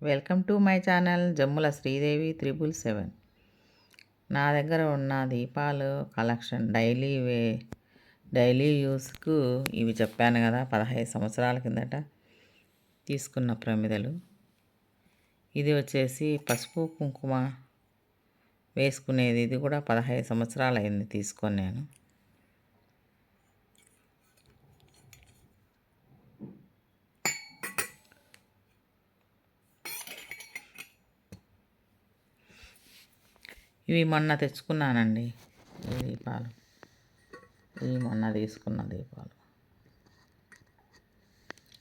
Welcome to my channel Jammula Sridevi 777. నా దగ్గర ఉన్న దీపాలు కలెక్షన్ డైలీ యూస్కు ఇవి చెప్పాను కదా, 15 సంవత్సరాల కిందట తీసుకున్న ప్రమిదలు. ఇది వచ్చేసి పసుపు కుంకుమ వేసుకునేది. ఇది కూడా 15 సంవత్సరాలు అయింది తీసుకొని నేను. ఇవి మొన్న తెచ్చుకున్నానండి. ఈ దీపాలు ఇవి మొన్న తీసుకున్న దీపాలు.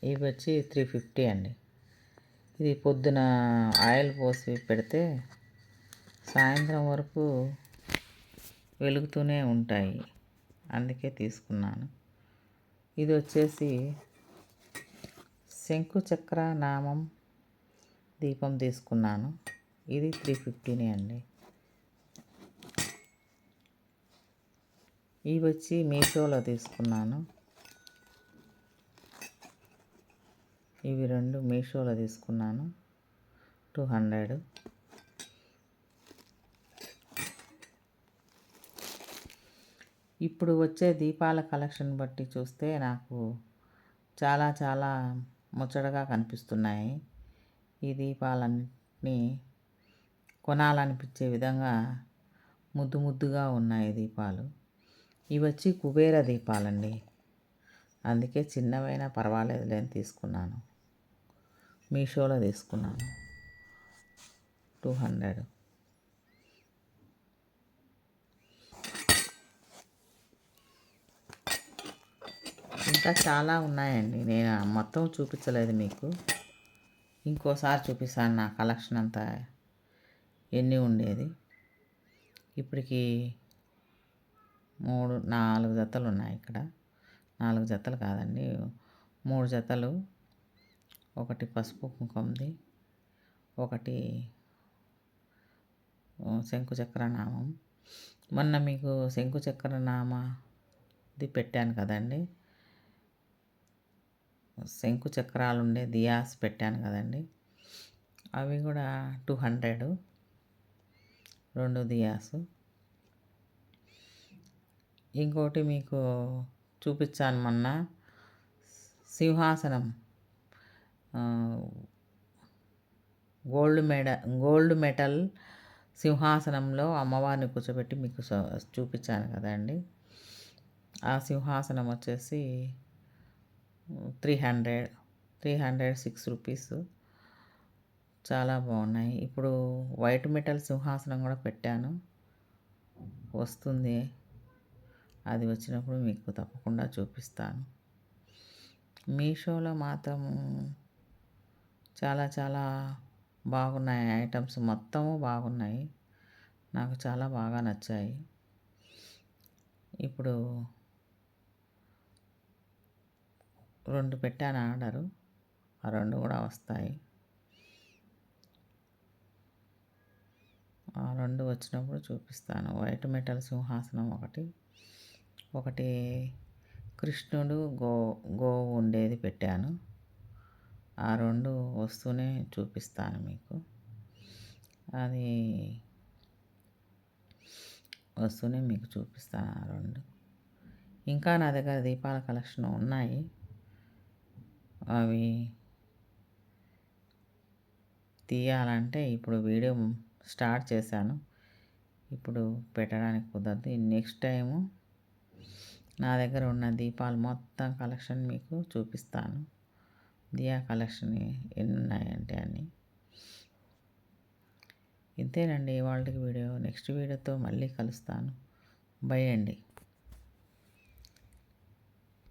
ఇవి వచ్చి 350 అండి. ఇది పొద్దున ఆయిల్ పోసి పెడితే సాయంత్రం వరకు వెలుగుతూనే ఉంటాయి, అందుకే తీసుకున్నాను. ఇది వచ్చేసి శంకు చక్ర నామం దీపం తీసుకున్నాను. ఇది 350 అండి. ఇవి వచ్చి మీషోలో తీసుకున్నాను. ఇవి 2 మీషోలో తీసుకున్నాను, 200. ఇప్పుడు వచ్చే దీపాల కలెక్షన్ బట్టి చూస్తే నాకు చాలా చాలా ముచ్చటగా కనిపిస్తున్నాయి. ఈ దీపాలన్నింటినీ కొనాలనిపించే విధంగా ముద్దుగా ఉన్నాయి దీపాలు. ఇవి వచ్చి కుబేర దీపాలండి, అందుకే చిన్నవైనా పర్వాలేదులే అని తీసుకున్నాను. మీషోలో తీసుకున్నాను, 200. ఇంకా చాలా ఉన్నాయండి, నేను మొత్తం చూపించలేదు మీకు. ఇంకోసారి చూపిస్తాను నా కలెక్షన్ అంతా ఎన్ని ఉండేది. ఇప్పటికి 4 జతలు ఉన్నాయి ఇక్కడ. 4 జతలు కాదండి, 3 జతలు. ఒకటి పసుపు కుంకుమది, ఒకటి శంకుచక్ర నామం. మొన్న మీకు శంకుచక్ర నామది పెట్టాను కదండి, శంకు చక్రాలు ఉండే దియాస్ పెట్టాను కదండి, అవి కూడా 200, 2 దియాసు. ఇంకోటి మీకు చూపించాను మొన్న, సింహాసనం గోల్డ్ మెటల్ సింహాసనంలో అమ్మవారిని కూర్చోబెట్టి మీకు చూపించాను కదండి. ఆ సింహాసనం వచ్చేసి 306 రూపీస్. చాలా బాగున్నాయి. ఇప్పుడు వైట్ మెటల్ సింహాసనం కూడా పెట్టాను, వస్తుంది. అది వచ్చినప్పుడు మీకు తప్పకుండా చూపిస్తాను. మీషోలో మాత్రం చాలా చాలా బాగున్నాయి ఐటమ్స్, మొత్తము బాగున్నాయి, నాకు చాలా బాగా నచ్చాయి. ఇప్పుడు 2 పెట్టాను ఆర్డరు, ఆ 2 కూడా వస్తాయి. ఆ 2 వచ్చినప్పుడు చూపిస్తాను. వైట్ మెటల్ సింహాసనం ఒకటి కృష్ణుడు గోవు ఉండేది పెట్టాను. ఆ 2 వస్తూనే చూపిస్తాను మీకు. అది వస్తూనే మీకు చూపిస్తాను ఆ 2. ఇంకా నా దగ్గర దీపాల కలెక్షన్ ఉన్నాయి, అవి తీయాలంటే ఇప్పుడు వీడియో స్టార్ట్ చేశాను, ఇప్పుడు పెట్టడానికి కుదరదు. నెక్స్ట్ టైము నా దగ్గర ఉన్న దీపాలు మొత్తం కలెక్షన్ మీకు చూపిస్తాను. దియా కలెక్షన్ ఎన్ని ఉన్నాయంటే అన్నీ. ఇంతేనండి ఇవాళకి వీడియో. నెక్స్ట్ వీడియోతో మళ్ళీ కలుస్తాను. బై అండి.